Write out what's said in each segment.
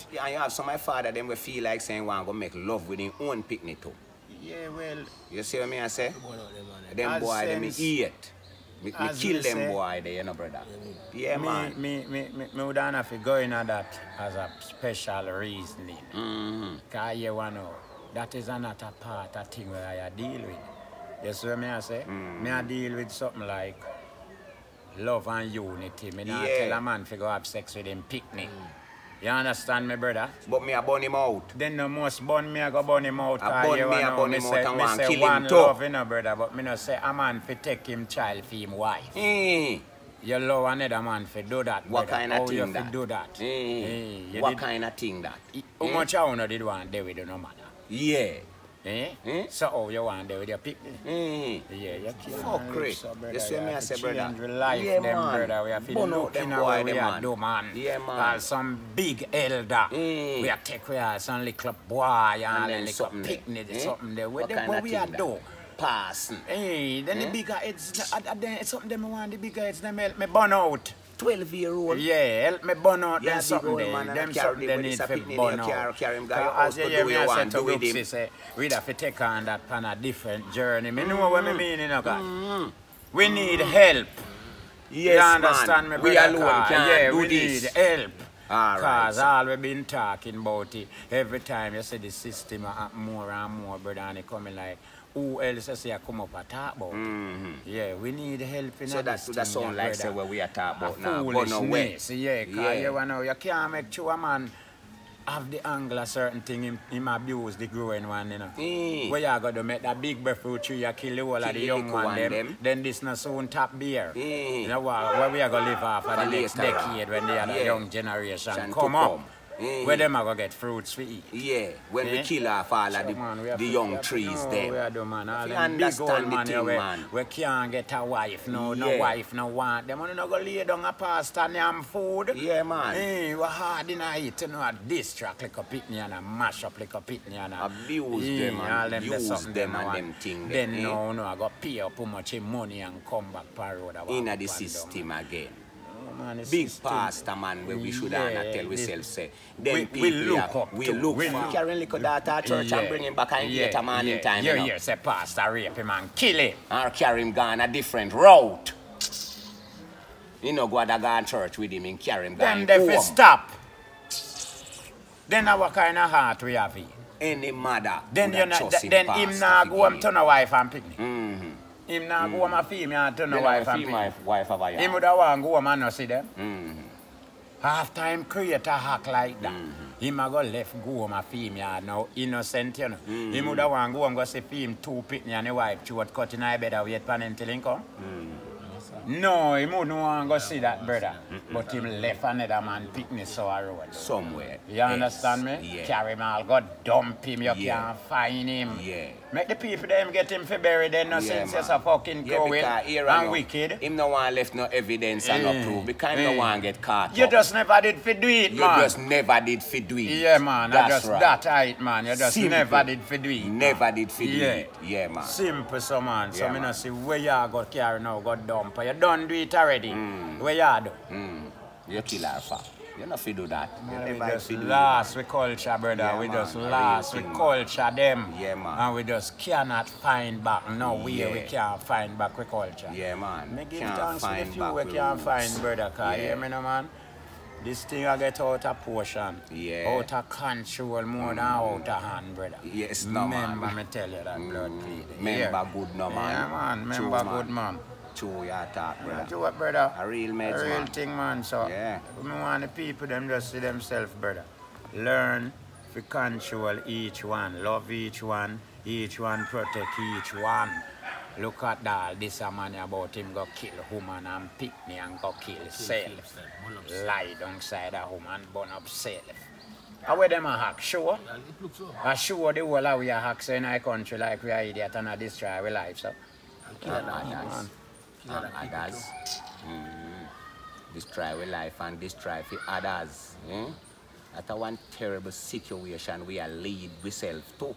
and you have some of my father them will feel like saying want to make love with his own picnic too. Yeah, well. You see what I say? Them boy them eat. Me kill them boy there, you know, brother. Yeah, man. Me would have to go in at that as a special reasoning. Because you know, that is another part of thing where I deal with. You see what I say? Me I deal with something like love and unity. Me not tell a man to go have sex with him picnic. You understand me, brother? But me a burn him out. Then the most burn me, I go burn him out. I burn me, I burn him out and want to kill him too. Love, you know, brother, but me not say a man for take him child for him wife. You love another man for do that, what brother. Kind of how thing you that? do that? What kind of thing that? How much you did want there with no matter? Yeah. So how you want there with your picnic? Yeah, you can't. Fuck great. You see me I say, brother? Life, yeah, them, man. brother. We have to look them in boy, we them, are do, man. Yeah, man. Some big elder. We are take we are some little boy and then little picnic, something there. What we are do? Passing. Then the bigger it's something them want the bigger it's them help me burn out. 12-year-old. Yeah, help me burn out. Yeah, There's something there. Them something they need to burn out. Carry him, as you hear me, I said to Luxie, say, we have to take on that on a different journey. I know what I mean, you know, God. We need help. Yes, you understand man. Me, we alone can't do we this. Need help. Because all we've been talking about it, every time you see the system more and more, brother, and it coming like, who else say I come up and talk about it? Yeah, we need help in so this thing. So that sound like say what we are talking about now. Foolishness, yeah, because you know, you can't make sure a man have the angle of certain thing, him abuse the growing one, you know. Where you got to make that big breadfruit tree, you kill the whole of the young one, then this not soon top beer. You know what, where we are going to live off of the next decade when the other young generation come up. Where them are going to get fruits to eat. Yeah, when we kill off all of the young trees there. We are doing, man. All them big old man, man. We can't get a wife, no wife, no want. Them not going to lay down a pasta and yam food. Yeah, man. We hard in a eat, you know, a distract like a pitney and a mash up like a pitney and a abuse them and use them and them things. Then no, I got pay up how much money and come back per road. In the system again. Man, big pastor man where we should not tell ourselves say them we look up we look for carrying little daughter to church and bring him back and get a man in time. Yeah, say pastor rape him and kill him. Or carry him gone a different route. You know, go to go church with him and carry him gone. Then they stop. Then what kind of heart we have here? Any mother. Then him not go home to no wife and picnic. Him not go home a female to no wife and picnic. Him would have want go home and not see them. After him create a hack like that, him a go left go home a female now innocent, you know. Him would have want go home go see him two picnic and the wife throat cut in a bed and wait for him till him come. No, he wouldn't want to go see that, brother. But him left another man picnic so a road. Somewhere. You understand me? Yeah. Carry him all, go dump him, you can't find him. Yeah. Make the people them get him for buried, then no sense you're so fucking going and wicked. Him no want left no evidence and no proof because him no want get caught You just never did for do it, man. You just never did for do it. Yeah, man. That's right. That right, man. You just never did for do it. Never did for do it. Yeah, man. Simple, so man. So me not see where you got carry now, got dump. You done do it already. Where you do? You kill her for. You not fi do that. We just lost with culture, brother. Yeah, we man. just lost with culture, them. Yeah, man. And we just cannot find back. No way we can't find back with culture. Yeah, man. Me give thanks to the few we can't find, brother. Cause hear me no, man. This thing I get out of portion. Yeah. Out of control more than out of hand, brother. Yes, no, man. Remember me tell you that blood bleeding. Remember good, no, man. Yeah, man. Remember good, man. True, you talk, brother. Do what, brother? A real meds, A real man. thing, man. So, we want the people them just see themselves, brother. Learn to control each one, love each one protect each one. Look at that, this a man about him go kill woman and picnic and go kill self. Lie down side a woman, burn up self. How where them a hack? Sure? I sure the whole of we a hack so in our country like we are idiot and a destroy our life, so. Others. Destroy our life and destroy for others. That's one terrible situation we are lead ourselves to.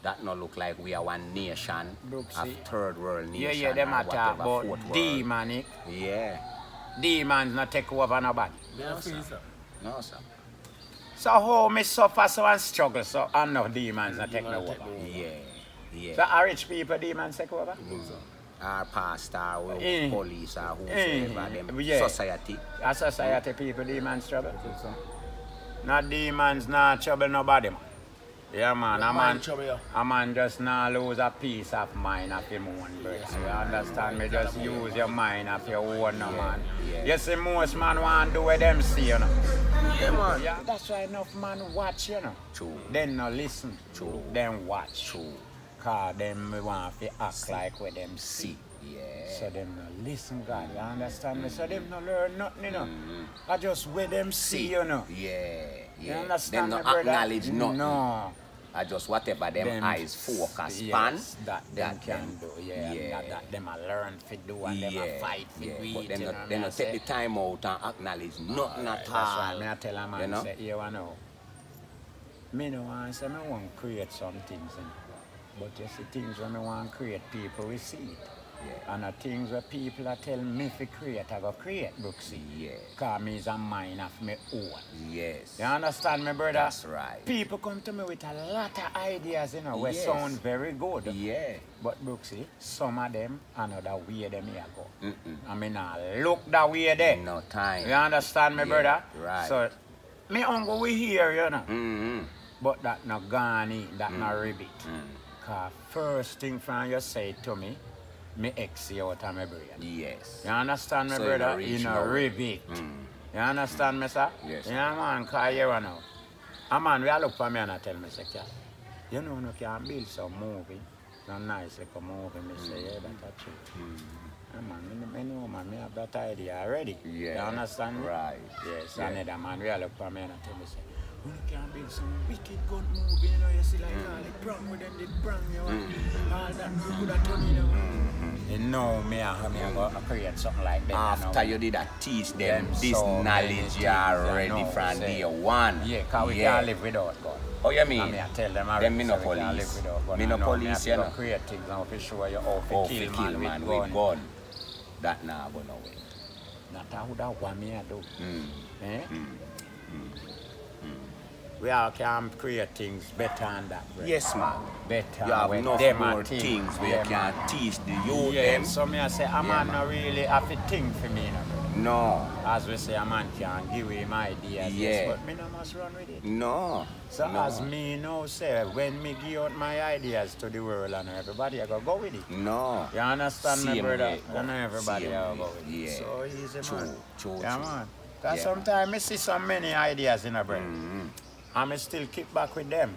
That not look like we are one nation, a third world nation. Yeah, them a talk about demonic. Yeah. Demons not take over nobody. No, sir. So how me suffer so and struggle so and no demons not take me over. Yeah. So are rich people demons take over? Our pastor, or police, or whoever, them society. A society people demons trouble. Not demons, not trouble nobody, man. Yeah, man. A man just not lose a piece of mind of him own, brother. You understand me? Just use your mind of your own, man. You see, most man want to do what them see, you know. Yeah, man. Yeah, that's why enough man watch, you know. True. Then no listen. True. Then watch. True. Cause them want to act like what them see. Yeah. So them no listen, God. You understand me? So them no learn nothing, you know. I just what them see, you know. Yeah. You understand them me, no brother? acknowledge nothing. No. I just whatever them eyes focus on. That them can do. Yeah. That them a learn to do and them a fight for do it. But they don't take the time out and acknowledge nothing at all. That's why I tell a man, you know? say, you know, me no want say me want to create some things, you know. But you see things when I want to create, people will see it. Yeah. And the things where people are telling me to create, I go create, Brooksy. Yeah. Because me is a mind of my own. Yes. You understand me, brother? That's right. People come to me with a lot of ideas, you know, which sound very good. Yeah. But Brooksy, some of them, another way them here go. I mean, I look that way there. No time. You understand me, brother? Right. So, me uncle we here, you know. But that not gone in, that not ribbit. Because first thing from you say to me ex you out of my brain. Yes. You understand me, so brother? You know, ribbit. You understand me, sir? Yes. Yeah, man, because you know. A man will look for me and I tell me, say, you know, you can build some movie. Some nice like a movie. Me say, yeah, that's true. Yeah, man, I know, man, I have that idea already. Yeah. You understand me? Right. Yes, another man will look for me and I tell me, say, you can build some wicked gun movie, you know, you see like all the prank with them, the prank, you know, all that you could have done, you know. You know, me I go create something like that. After you did that, teach them this knowledge you already from day one. Yeah, because we can't live without God. Oh, you mean? I tell them them me no we can't police. live without God. Me no police, you know. Create things and we show you how to kill man with gun. That now go nowhere. Not how that one me do. We all can create things better than that. Right? Yes, man. Better. You have enough more things where you can teach the youth them. So me I say, a man not really have to think for me, no. As we say, a man can give him ideas, yes, but me no must run with it. No. So as me now say, when me give out my ideas to the world and everybody, I go with it. No. You understand me, brother? You know everybody I go with it. So easy, man. True. Man. Because sometimes I see so many ideas in a brain. And I still keep back with them.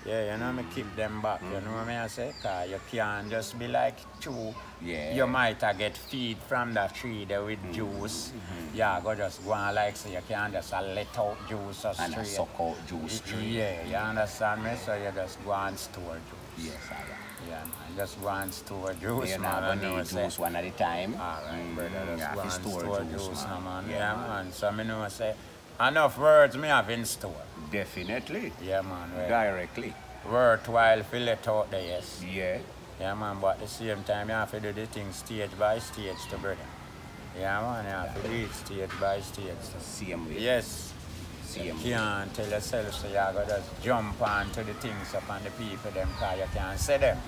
Yeah, you know, me keep them back. You know what I say? Because you can't just be like true. Yeah. You might get feed from the tree there with juice. Yeah, go just go on like so you can't just let out juice or straight. And suck out juice straight. Yeah, you understand me? So you just go and store juice. Yes, I am. Yeah, man. Just go and store juice, you man. You need juice one at a time. Alright, brother. Just go and store juice, man. Man. Yeah, man. So I know say enough words me have in store. Definitely. Yeah, man. Right. Directly. Worthwhile to let out there, yes. Yeah. Yeah, man, but at the same time, you have to do the thing stage by stage to brother. Yeah, man, you have to do it stage by stage. Same way. Yes. Same You can't tell yourself so you got to just jump onto the things upon the people them because you can't say them.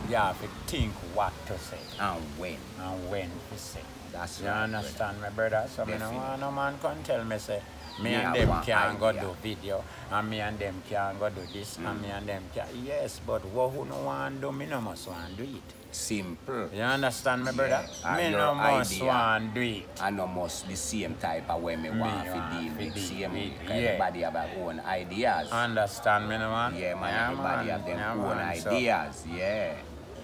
You have to think what to say. And when. And when to say. That's you right. You understand me, brother? So me no want no man can tell me say, me and Yeah, them can go do video, and me and them can go do this, and me and them can. Yes, but what who no want do, me no must want do it. Simple. You understand me, brother? Me no must want do it. I no must the same type of way me want to deal with. Same way. Everybody have their own ideas. Understand me, no man? Yeah, man. Everybody have their own ideas. Yeah.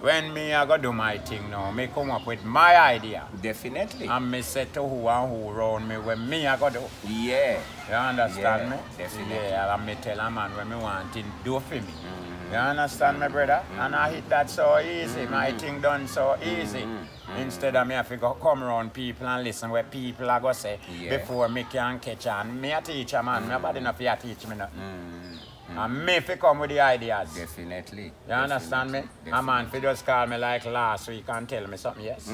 When me I go do my thing now, me come up with my idea. Definitely. And me say to who and who round me when me I go do. Yeah. You understand me? Definitely. Yeah, and me tell a man when me want him do for me. You understand me, brother? And I hit that so easy. My thing done so easy. Instead of me have to go come around people and listen what people are going to say before me can catch on. Me a teacher, man. Nobody not fear teach me nothing. And me fi come with the ideas. Definitely. You understand me? A man fi just call me like last week and tell me something, yes?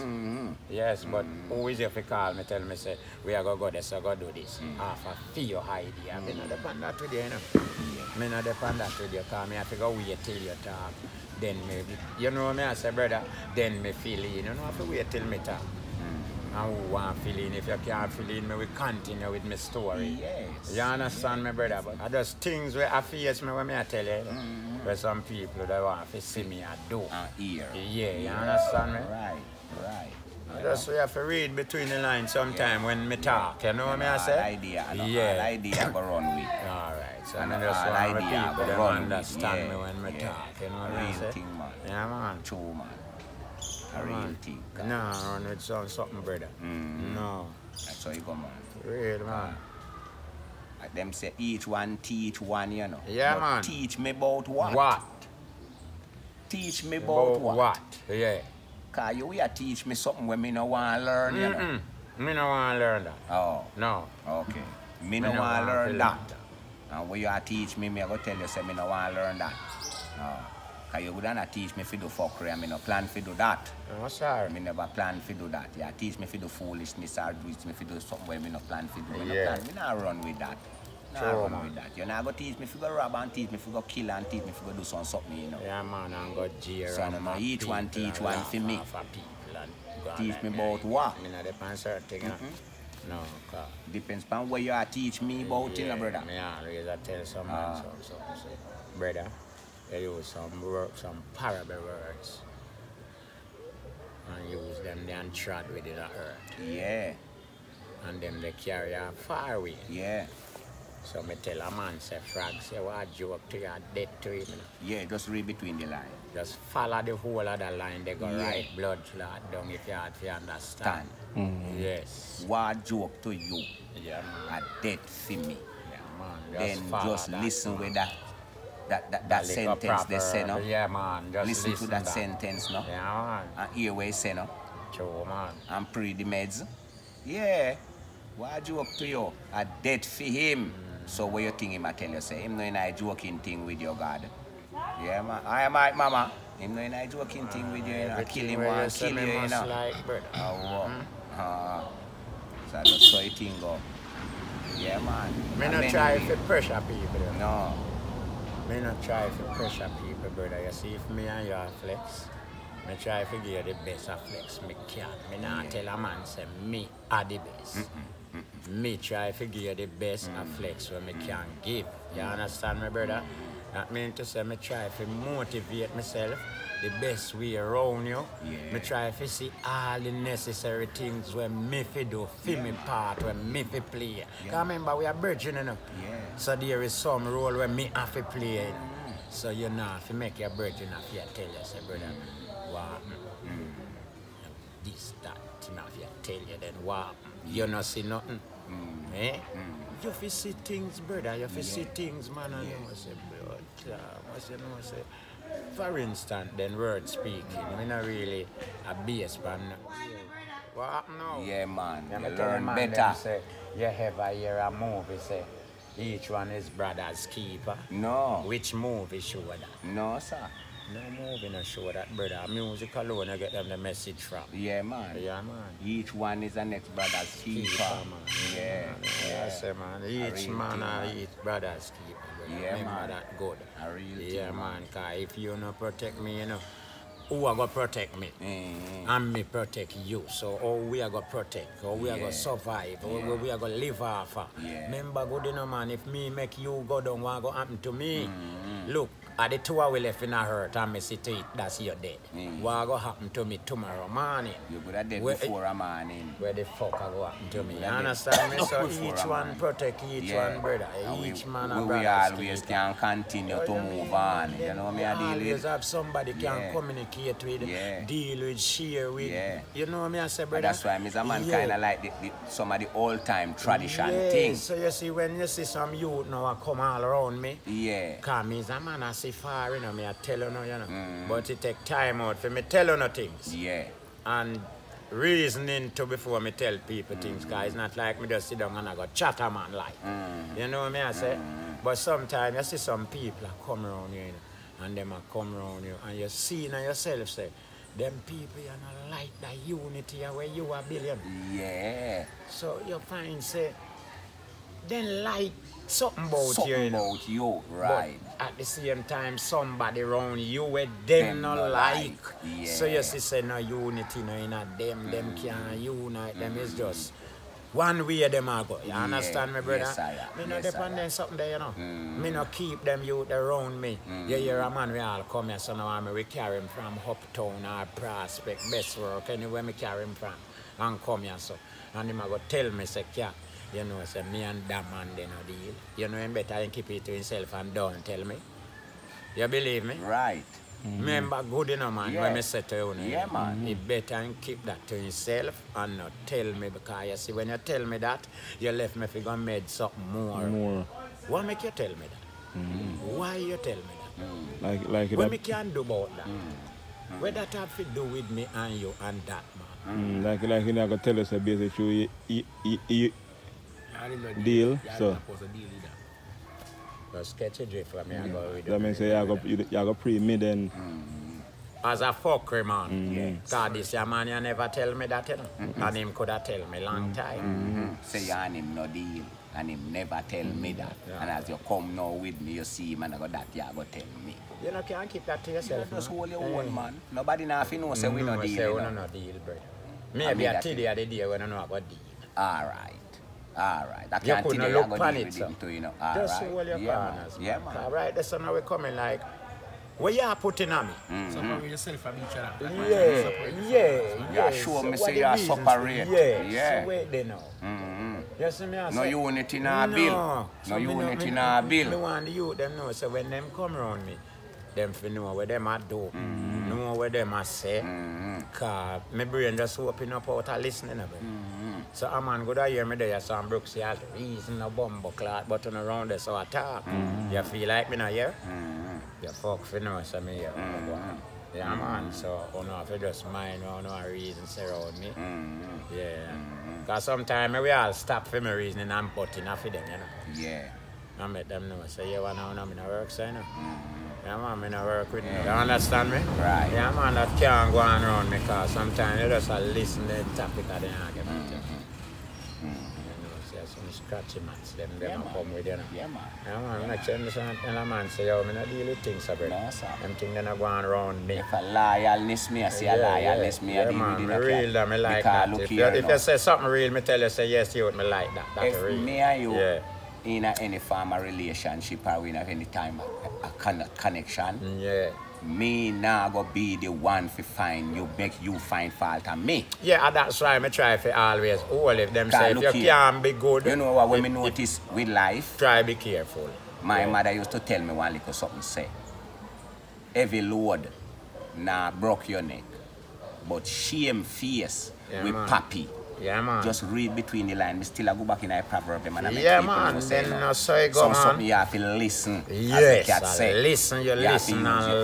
Yes, but who is you fi call me, tell me say, we are go this, we go do this. Half a few idea. Me not depend that with you, you know. Me not depend that with you, because me have to go wait till you talk. Then maybe, you know me, I say, brother, then me feel in. You know, I have to wait till me talk. And who want to fill in? If you can't fill in, me we continue with my story. Yes. You understand me, brother? But I just things where I face me when I tell you. Where some people that want to see me I do. And hear. Yeah, you understand me? Right. Just we have to read between the lines sometime when me talk. You know what I say? Idea go run with. Alright, so I just want the people to understand me when me talk. You know what I say? Thing, man. Yeah, man. True, man. A real thing. No, run with something, brother. No. That's how you go, man. Real, man. Them say each one teach one, you know. Yeah, but man. Teach me about what? What? Teach me about what? Yeah. Because you will teach me something when me no want to learn, you know. Me no want to learn that. Oh. No. Okay. Me no want to learn that. And when you teach me, I go tell you, say me no want to learn that. Because you wouldn't teach me to do fuckery and me no plan to do that. No, sir. Me never plan to do that. You teach me to do foolishness or teach me to do something where me no plan to do. Me not run with that. With that. You're not going to teach me to go rob and teach me to go kill and teach me to go do something, you know. Yeah, man, and go jail. So no, each one teach one for me. Teach me about what? Me not depend certain thing, No, cause depends on what you are teach me about, you know, brother. Me always tell some man so. Brother, they use some parable words. And use them then trod with it on earth. Yeah. And them they carry her far away. Yeah. So me tell a man, say, frog, say, what joke to you, dead to him. Yeah, just read between the lines. Just follow the whole of the line, they go right blood clot down if you have to understand. Yes. What joke to you? Yeah, man. A dead for me. Yeah, man. Then just listen with that sentence proper, they say, no? Yeah, man. Just listen to that sentence, no? Yeah, man. And hear what he say, no? True, man. And pre the meds. Yeah. What joke to you? A dead for him. So what you think him I tell you, say, him knowing I joking thing with your God. Yeah, man. I am right, mama. Him knowing I joking thing with you, you know. Kill him and kill you, you know. Like, brother. So that's how you think go. Yeah, man. Me not try to pressure people. No. Me not try to pressure people, brother. You see, if me and you are flex, me try to give you the best of flex me can. Me not tell a man say me are the best. Me try to give you the best of flex what me can give. You understand me, brother? That means to say me try to motivate myself the best way around you. Yeah. Me try to see all the necessary things where me fi do, me part, where me fi play. Because remember, we are virgin, you know. Yeah. So there is some role where me have to play. So you know, if you make your virgin, if you tell you, say, brother, what? This, that, you know, if you tell you, then what? You not see nothing. Eh? You fi see things, brother. You fi see things, man. And you say, say, for instance, then word speaking, we not really a base man. What happened now? Yeah, man. You learn better. Say, you ever hear a movie say, each one is brother's keeper? No. Which movie show that? No, sir. No movie no show that, brother. Music alone, you get them the message from. Yeah, man. Yeah, man. Each one is the next brother's keeper. Man. Yeah. Yes, man. Each man each brother's keeper. Brother. Yeah, remember man. That good. A real Yeah, thing, man. Cause if you no protect me, you know, who are gonna protect me? And me protect you. So how we are gonna protect? How we are gonna survive? How we are gonna live off? Remember, good enough, man. If me make you go down, what gonna happen to me? Look. At the two we left in a hurt and me see to it, that's your dead. What go happen to me tomorrow morning? You could have dead before a morning. Where the fuck go happen to me? You understand me? So each one protect each one, brother. Each man a brother. We always can continue to move on. You know what I deal with? Always have somebody can communicate with, deal with, share with. You know what I say, brother? That's why Mr. Man kind of like some of the old-time tradition things. So you see, when you see some youth now come all around me, because me a man I see far, you know, me I tell you now, you know. But it take time out for me tell you no things. And reasoning to before me tell people things, because it's not like me just sit down and I go chat a man like. You know what I say? But sometimes you see some people come around you, and them come around you, and you see in yourself, say, them people, you not like that unity where you are billion. Yeah. So you find, say, then like something about something you. About you, right. But at the same time, somebody around you where them not like. Yeah. So you see, say, no unity, no, in them can't unite, them is just one way them are go. You understand me, brother? Yes, I am. Me not depend on something there, you know. Me not keep them youth around me. You hear a man, we all come here, so now we carry him from Uptown or Prospect, Best Work, anywhere me carry him from, and come here, so. And him go tell me, say, yeah, you know, say, me and that man, they no deal. You know, him better than keep it to himself and don't tell me. You believe me? Right. Remember good enough, man, when I say to you, yeah, man. you better keep that to yourself and not tell me, because you see, when you tell me that, you left me if you gonna make something more. Why make you tell me that? Why you tell me that? Like what me can do about that? What that have to do with me and you and that, man? Like you not gonna tell us a basically deal, so. Just catch a drift for me and go with that means you go pre-me then. As a fucker, man. Because this man, you never tell me that, you know. And him could have tell me long time. Say you and him no deal. And him never tell me that. And as you come now with me, you see him and I go that, you go tell me. You know, can't keep that to yourself. You just hold your own, man. Nobody now know say we no deal. Say we no deal, brother. Maybe a today or the day when I know about deal. Alright. That you can't couldn't look upon it, so. You know. Just hold your corners. Yeah, man. Alright, that's now we coming like, where you are putting on me? Separate yourself from each other. Yeah. Show me say you are separate. Yeah. So wait there now. You see me I say? No unity in our bill. No unity in our bill. Me want the youth them know, so when them come around me, them fi know what them a do, know what them a say. Cause my brain just open up out of listening of it. So a man go to hear me there, so I'm Brooks, he has reason no bumbo clot button around there, so I talk. You feel like me not here? You fuck fi know, so me here. Yeah, man, so you know, if you just mind, you know, reasons around me. Yeah. Because sometimes we all stop for my reasoning and putting off for them, you know. Yeah. I make them know, so you want to know me no work, so you know. Yeah, man, me no work with me. You understand me? Right. Yeah, man, that can't go on around me, because sometimes you just listen to the topic of the argument. You know, so some scratchy mats, them come with you, know. Yeah, man. Yeah, man, I'm not tell a man, say, yo, I don't deal with things, so, brother. No, sir. Them things that are going around me. If a loyalness me, I say a loyalness me, I deal with it. Man, real that, me like that. If you say something real, me tell you, say, yes, you would me like that. That's if real. Me and you in any form of relationship or in any time a connection, me now go be the one to find you, make you find fault on me. Yeah, and that's why I try to always hold if them say if you can't be good. You know what, when me notice with life, try be careful. My mother used to tell me one little something, say, every load now broke your neck, but shame face with pappy. Yeah, man. Just read between the lines. Me still go back in a proverb, man. Yeah, man. Then no say go, man. Something you have to listen. Yes, listen and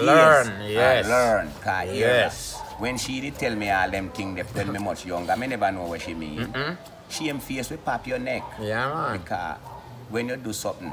learn. Yes. And learn. Yes. When she did tell me all them things when me much younger, I never know what she mean. Shame face will pop your neck. Yeah, man. Because when you do something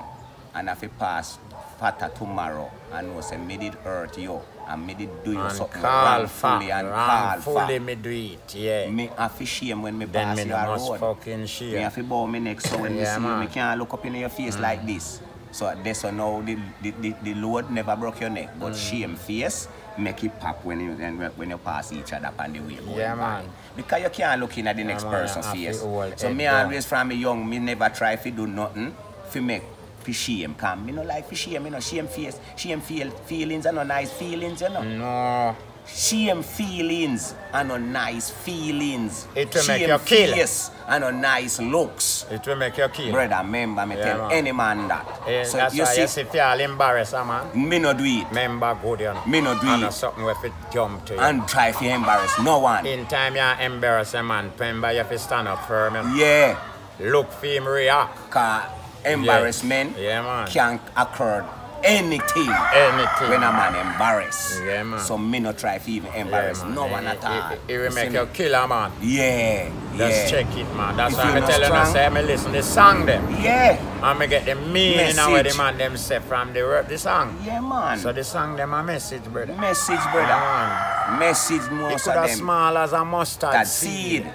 and if it pass fatter tomorrow, I know say me did hurt you. And me did do you something wrongfully and wrongfully me do it, yeah. Me have to shame when me then pass me your must road. Fucking shame. Me have to bow me neck so when me see you, me can't look up in your face like this. So that's now the load never broke your neck, but shame face make it pop when you pass each other on the way. Yeah, man. Because you can't look in at the next person's face. So me always from me young, me never try to do nothing to make for shame. Cause me no like for shame, you know, shame face, shame feelings are no nice feelings, you know. No. Shame feelings are no nice feelings. It will make you kill. Face are no nice looks. It will make you kill. Brother, remember me tell any man that. So that's you why you see if you all embarrassed, man. Me no do it. Remember good, you know. Me no do it. And something where it jump to you. And try to embarrass no one. In time you embarrass a man, remember you have to stand up firm. You know? Yeah. Look for him react. Cause embarrassment man. can occur anything. Anything. When a man embarrassed. Yeah, man. So me not try to even embarrass no one at all. It will make you kill a man. Yeah. Just check it, man. That's If why you I'm not telling you, strong- say, I listen the song them. Yeah. And I get the meaning of what the Message. man them say from the song. Yeah, man. So the song them a message, brother. Message, brother. Yeah, Message It most could of as them. small as a mustard That seed. seed.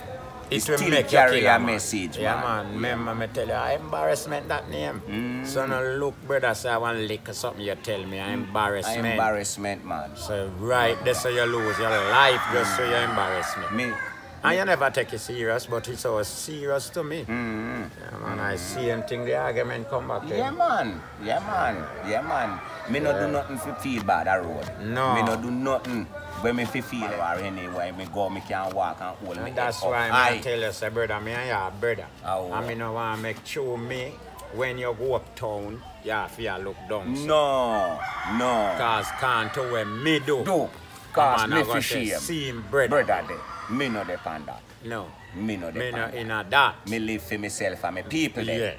It Still will make carry you kill a man. message, Yeah, man. man. Remember me tell you, embarrassment that name. So no look, brother, say I want to lick or something you tell me, embarrassment. Embarrassment, man. So right there, so you lose your life just so you embarrassment. Me. And you never take it serious, but it's so serious to me. Yeah, man, I see him think the argument come back. Yeah, man. Yeah, man. Yeah, man. Me no do nothing to feel bad that road. No. Me no do nothing when me feel or anyway. Me go, me can walk and hold me And that's head why up I high. tell you, say, brother, me and you are brother. Oh. And me no want to make sure me, when you go uptown, you have to look down. So. No. No. Because can't do what me do. Do. Cause Man, me I fi got to shame. see him brother. Brother there. Me no depend that. No. Me no Me no depend in that. a that. Me live for myself and my people there. Yeah.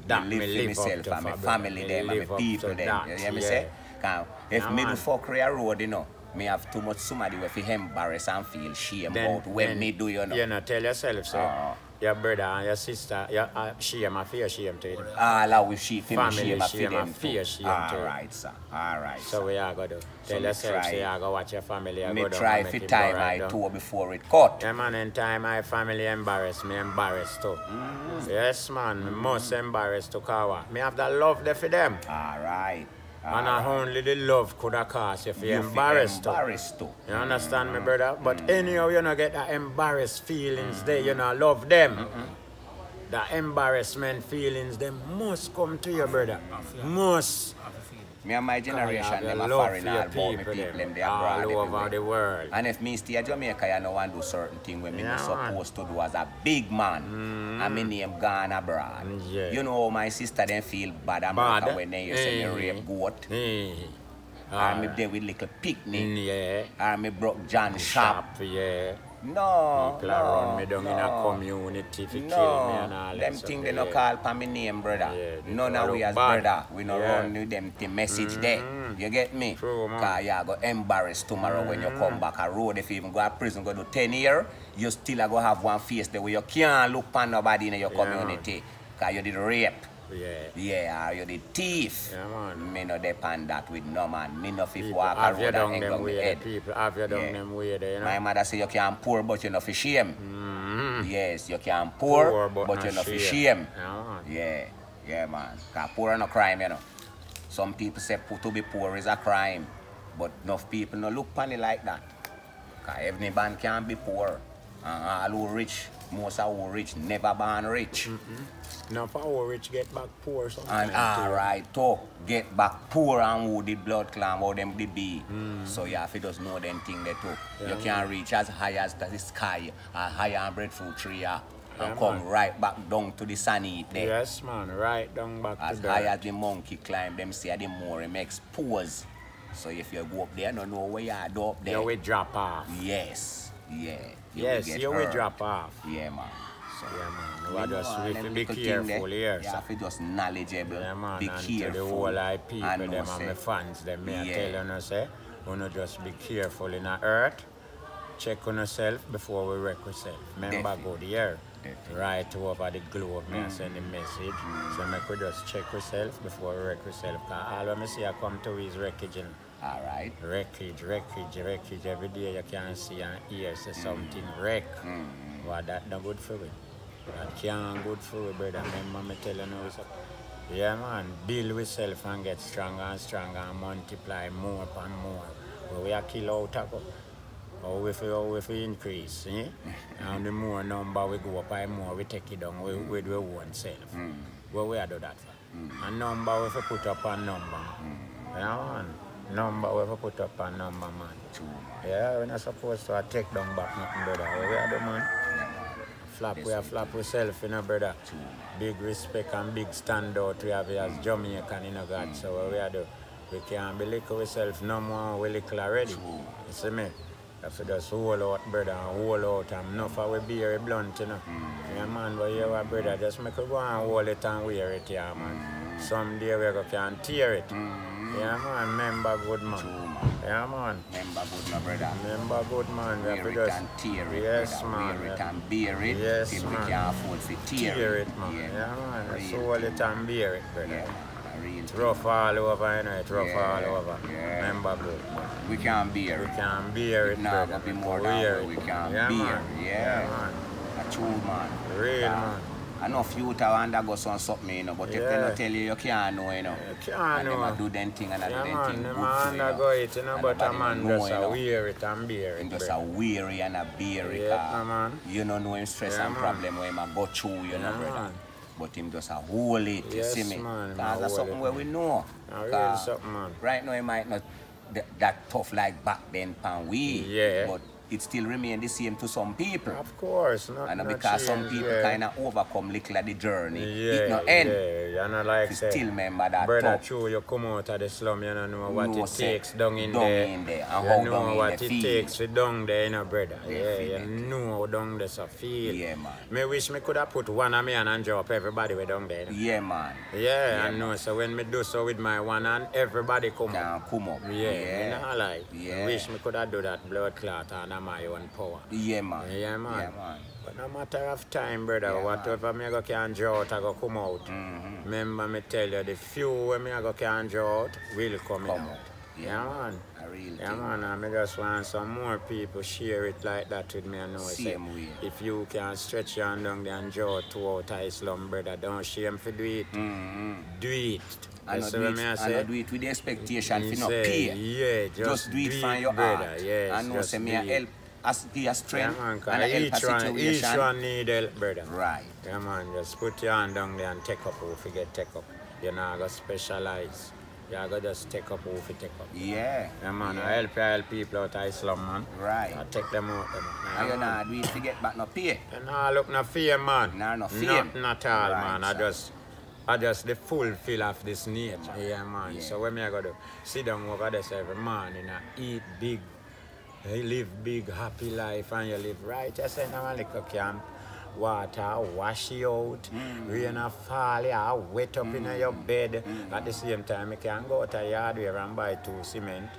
That me me live live for up myself to and my for family brother. them Me and live my up people to them. that, You hear me yeah. say? Cause if Yeah, me do man. fuckery a road, you know, me have too much somebody where fi embarrass and feel shame about when me do, you know. You know, tell yourself, so Oh. your brother and your sister, shame and fear shame to you. All our she fi me Family shame a fi shame them and fear shame too. too. Alright, sir. Alright, So sir. we are going to tell me yourself, try. say, I go watch your family. I Me go down try and fi make it time go I right down. toe before it cut. Yeah, man, in time my family embarrassed me, embarrassed too. Yes, man, me must embarrass to Kawa. Me have that love there for them. Alright. And only the love could have caused you if you embarrassed too. Embarrassed too. You understand me, brother? But anyhow, you don't get that embarrassed feelings there, you know, love them. The embarrassment feelings, they must come to you, brother. Must. Me and my generation, them a love foreign for all your about me people, people, them they all abroad over everywhere. the world. And if me stay at Jamaica, you know, and do certain thing when me Yeah, not man. supposed to do as a big man. And me name gone abroad. Yeah. You know how my sister then feel bad America when they say me rape goat. Or me there with little picnic. Yeah. Or me broke John shop. Yeah. No, People run me no, down in a no. community to kill me No, and all that. them stuff, thing they yeah. no call for me name, brother. Yeah, they None call of we you as bad. brother. We no Yeah. run with them the message there. You get me? True, man. Cause you go embarrassed tomorrow when you come back a road. If you even go to prison, go do 10 years, you still a go have one face there where you can't look for nobody in your Yeah, community. Cause you did rape. Yeah. Yeah, or you did thief. Yeah, man. Me no depend that with no man. Me no fit People walk a have you road and down hang them down my way, head. people have you down Yeah. them way there, you know. My mother say you can pour but you no fi shame. Yes, you can Pour, pour, but but not you no fi shame. shame. Yeah, man. Yeah, man. Cause poor no crime, you know. Some people say to be poor is a crime, but enough people no look upon it like that. Cause every man can be poor. And all who rich, most of who rich never born rich. Now for our rich get back poor sometimes. And alright, too, get back poor and who did blood clan, how them did be. So you have to just know them thing there too. Yeah, You can reach as high as the sky, higher and breadfruit tree, and Yeah, come man. right back down to the sun eat there. Yes, man, right down back As to high dirt. as the monkey climb, them say the more him expose. So if you go up there, don't know where you are do up there. You will drop off. Yes, yeah. Yes, get you will hurt. drop off. Yeah, man. So, Yeah, man. you We just know, we them have to be little thing careful there, here, you sir. have to just knowledgeable, Yeah, man, be and careful. to the whole eye people, and them know, and say, my fans, them, me Yeah. tell you, say, you know, just be careful in the earth. Check on yourself before we wreck yourself. Remember, Definitely. go there. Definitely. Right over the globe, me and send the message. So make we just check yourself before we wreck yourself. Because all when I see I come to is wreckage, you know. all right. Wreckage. Every day you can see and hear say something wreck. Well, that not good for we. That can't good for we, brother. Remember me telling you so. Yeah, man. Build yourself and get stronger and stronger and multiply more and more. But we are kill out of it. How if we increase, eh? And the more number we go up, the more we take it down with our own self. Well, we are do that for. A number we put up a number. Yeah, man. Number we put up a number, man. Yeah, we're not supposed to take down back nothing, brother. What we are do, man? We have flap ourselves, you know, brother. Big respect and big standout we have as Jamaican, you know, God. So what we are do? We can't be lick ourselves no more, we lick already. You see me? Have to just hold out, brother, and hold out, and enough of we beer blunt, you know. Yeah, man, but you are brother, just make it go and hold it and wear it, yeah, man. Someday we go can tear it. Yeah, man. Remember good, man. True, man. Yeah, man. Remember good, my brother. Remember good, man. Wear it and tear it, yes, brother. man. Wear it and bear it. Yes, till man. we can afford to tear it, man. Yeah, man. Just Real hold it and bear it, brother. Yeah, man. Real It's rough all over, you know. It's rough all over. Yeah. Remember good. We can bear We it. can bear it, Now brother. gonna be more Wear than what we can yeah, bear. man. Yeah. man. A true man. Real, man. I know few to undergo something, you know, but if they don't tell you, you can't know, you know. You can't know. And do them thing and do Yeah, them man. thing Them good for you. undergo it, you know, And but a nobody man know, just you know. wear it and bear it, And just brother. a weary and a bear it. Yeah, man. You don't know him stress Yeah, and man. problem where him go through, you know, Yeah, brother. man. But him just a hold it, you Yes, see me? man, Because that's hold something it, where man. we know. Real 'Cause something, man. right now, it might not that tough like back then, pan we. Yeah. But it still remain the same to some people. Of course, not And not because some change, people yeah. kind of overcome little of the journey, Yeah, it no end. yeah, you know, like You say, still remember that brother, tough. true, you come out of the slum, you don't know what No it say, takes down in down there. in there, and You how know down in what the it field. takes to down there, you know, brother. Yeah, you Definitely. know how down there's a feel. Yeah, man. Me wish me could have put one of me and drop everybody way down there. You know? Yeah, man. Yeah, I know. So when me do so with my one hand, everybody come up. Can come up. Yeah, you know, like, Yeah. I wish me could have do that blood clot under my own power. Yeah, man. Yeah, man. Yeah, man. But no matter of time, brother, Yeah, whatever me go can draw out, I go come out. Remember me tell you, the few when me go can draw out, will come Come out. out. Yeah, man. A real Yeah, thing. man, and I just want some more people share it like that with me. I know Same way. if you can stretch your hand down there and draw it two out of Islam, brother, don't shame for do it. Do it. I You know see do what it, me I I say? know do it with the expectation Me for not say, pay. yeah, Just do it from your brother. heart. Yes, I know just say me do a it. help as be a Yeah, strength man, and a cause help a each situation. one need help, brother. Right. Yeah, man, just put your hand down there and take up who you get take up. You're not going to specialize. You're going to just take up who you take up. Yeah. Yeah, man, Yeah. I help people out of Islam, man. Right. I take them out. Them. And you Yeah, man. not do it to get back no pay. You know, look, no fear, man. Nah, no fear. Nothing at all, Right, man. sir. I just the fulfill of this nature. Yeah, man. Yeah. So when me I go to sit down over there every morning and eat big, you live big, happy life, and you live right. You say, now, little camp, water wash you out, rain a fall, you wet up in your bed. At the same time, you can go to the hardware and buy 2 cement,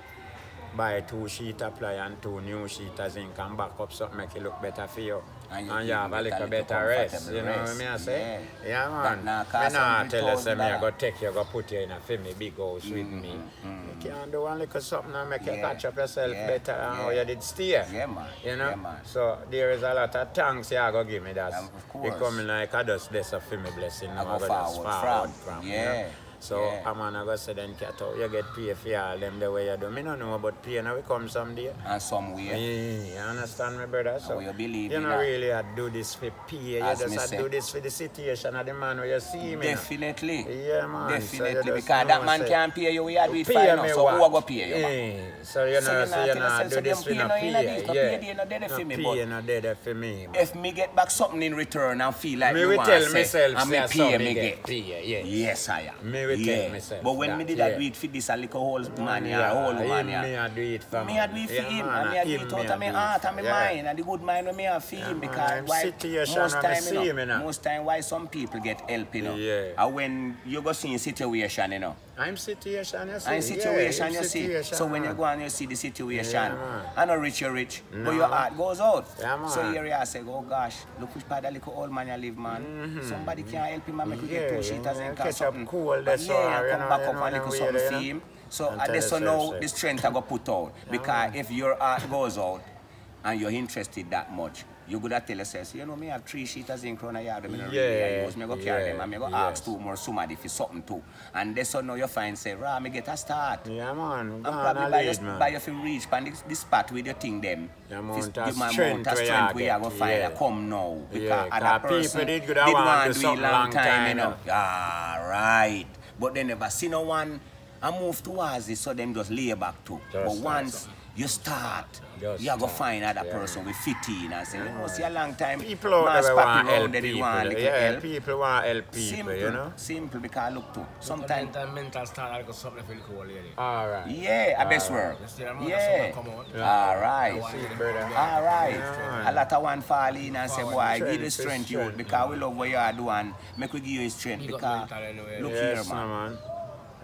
buy 2 sheet of ply and 2 new sheet of zinc and back up something make it look better for you. And And you you have a get little a better rest. comfortable You know what rest. I say? Yeah, That man. now Me cost nah tell you, say me I $100,000. go take you, go put you in a family big house with me. You can do one little something and make you Yeah. catch up yourself Yeah. better than how Yeah. you did stay. Yeah, man. You know? Yeah, man. So there is a lot of thanks you go give me that. Of course. It coming like I just this a for me blessing. I Now go I go just forward forward from. from. Yeah. You know? So Yeah. I'm gonna go say then cat out. You get paid for all them the way you do. Me don't know about pay now we come someday. And some way. You understand me, brother? So you believe you in don't that. really have to do this for pay. You As just me have say. to do this for the situation of the man where you see me. now. Definitely. Yeah, man. So you Definitely. just Because know, that man say, can't pay you, we had with pay fine me so what? who go pay you, man? So you know, So you so not you tell not yourself, do so this them for pay no no in a pay. this, no pay there, no there for me, but pay no there for me. if me get back something in return and feel like Me me will want tell say, myself, and me say, pay so me me get. pay, yes. Yes, I am. Me will Yeah. tell myself But when that, me did yeah. that do it for this a little old man, Yeah, yeah, old man, him, me yeah. I do it for Me I do it for him, and me I do it out of my heart and my mind, and the good mind when me have for him, man, because why, situation most when me time, see you him, you know, know. most time why some people get help, you know, Yeah. and when you go see a situation, you know, I'm situation, you see. and situation yeah, you see, situation, so when you man. go and you see the situation, Yeah, man. I know rich you're rich, but No. your heart goes out. Yeah, man. So here you say, oh gosh, look which part of little old man you live, man. Somebody can help him and make you get 2 sheets and catch zinc or up something. cool, And that's yeah, all, and you come know, back you up know, and little them something way, for you know. him. So And at tell this so yourself, now say. the strength I go put out. Because if your heart goes out and you're interested that much, you gotta tell yourself, you know, me have 3 sheets of zinc around a yard, I really use. Me go carry them and me go ask 2 more somebody for something too. And this so now you find say, rah, me get a start. Yeah, man. And Go on probably and by lead, your, man. by your reach pan this spot with your thing them. The amount This- of give my strength amount of where strength you we are get, gonna find yeah. come now. Because Yeah, other 'cause person people did good want to want do do it something long time, time, you know. you know. Ah, right. But they never see no one and move towards it, so them just lay back too. Just But like once you start. Just You go start, find other yeah. person with 15 and say, you know, see a long time. People out man's there popping want round, help they people. want little Yeah, help. people want help people, Simple, you know. simple because look too. Sometimes. mental start like something for the cool lady. All right. Yeah, a best work. Yeah. All right. All right. Yeah. A lot of one fall in and say, boy, give the Strength, strength you because we love what you are doing. Make we give you strength because look here, Yes, man.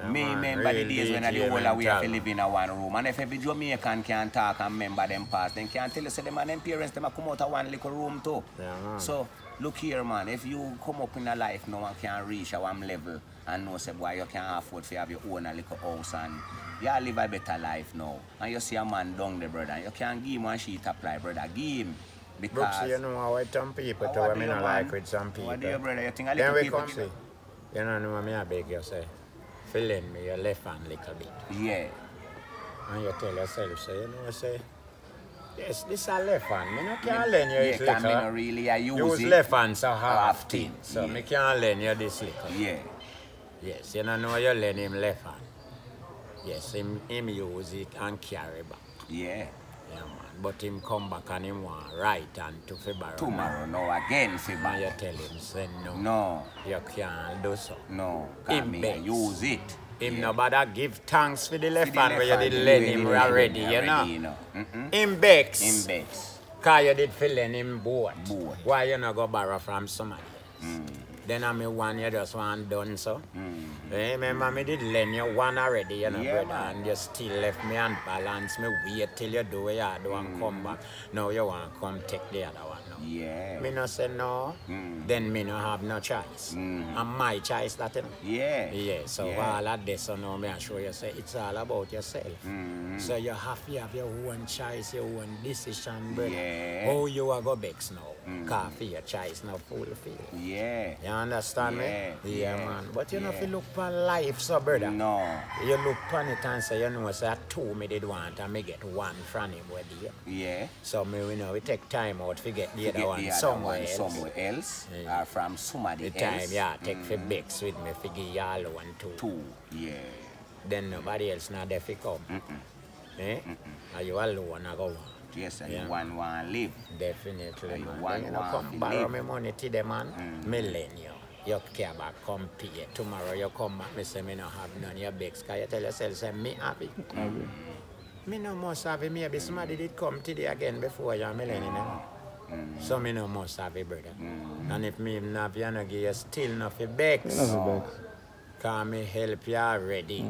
Yeah, Me man. remember the Real days when I the DJ whole we have to mental. live in a one room. And if every Jamaican can talk and remember them past, then can tell you say them and them parents them a come out of one little room too. Yeah, man. So look here, man, if you come up in a life no one can reach a one level and know say boy you can afford to have your own a little house and you live a better life now. And you see a man down there, brother, you can give him one sheet apply, brother, give him. Because Brooks, you know how some people to what what do me you not want? like with some people. What do you, brother? You think a Then little we people come see. You know what me I beg you say. Fill in me your left hand little bit. Yeah. And you tell yourself, say, you know, say, yes, this a left hand. Me no can learn you this can me little. no really I use Use it. left hand so half Half thin. thin, So yeah. me can't learn you this little. Yeah. Yes, you know you learn him left hand. Yes, him use it and carry back. Yeah. Yeah, man. But him come back and him want right hand to February. Tomorrow, no again, And Fibber. you tell him, say no. No, You can't do so. no. Him Can me best. use it. Him no bother give thanks for the left the hand where you left did hand, learn you him did already, you know. Him bex. Him bets. Cause you did fill in him boat. Boat. Why you not go borrow from somebody else? Then I mean one you just want done so. Remember me did lend you one already, you know, Yeah, brother, man. and you still left me unbalanced. Me wait till you do what you do and come back. Now you want to come take the other one now. Yeah. Me no say no, then me no have no choice. And my choice that you know. Yeah. Yeah, so Yeah. all of this, so now me I show you say it's all about yourself. So you have to have your own choice, your own decision, brother. Yeah. How you are go bex now? Cause for your choice now fulfill. Yeah. You understand Yeah, me? yeah, Man. But you know if yeah. you look upon life, so brother. No. You look upon it and say, you know, say two me did want and me get one from him with you. Yeah. So me, you know, we take time out to get the Get other one somewhere else. somewhere else. Yeah. Or from somebody The else. time, yeah, take for bex with me, figure you all one too. Two. Yeah. Then nobody else not there fi come. Eh? Are you alone I go on? Yes, and Yeah. you want live. Definitely, You man. want Then you know, to come borrow live. me money today, man. Me lend you. You care back, come pay. Tomorrow you come back, me say me no have none of your begs. Cause you tell yourself, say me happy. Me no must have it. Maybe somebody did come today again before you me lending them. So me no must have it, brother. And if me not have you, no give you still nothing begs. Cause me help you already.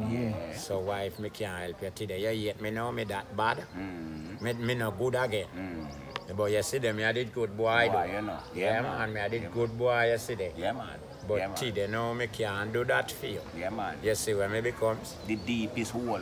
So why if me can't help you today? You hate me now, me that bad. Me no good again. But you see them, I did good boy. Boy, though. you know. Yeah, man, me I did good boy yesterday. Yeah, man. But yeah, man. today now me can't do that for you. Yeah, man. You see where me becomes? The deepest hole.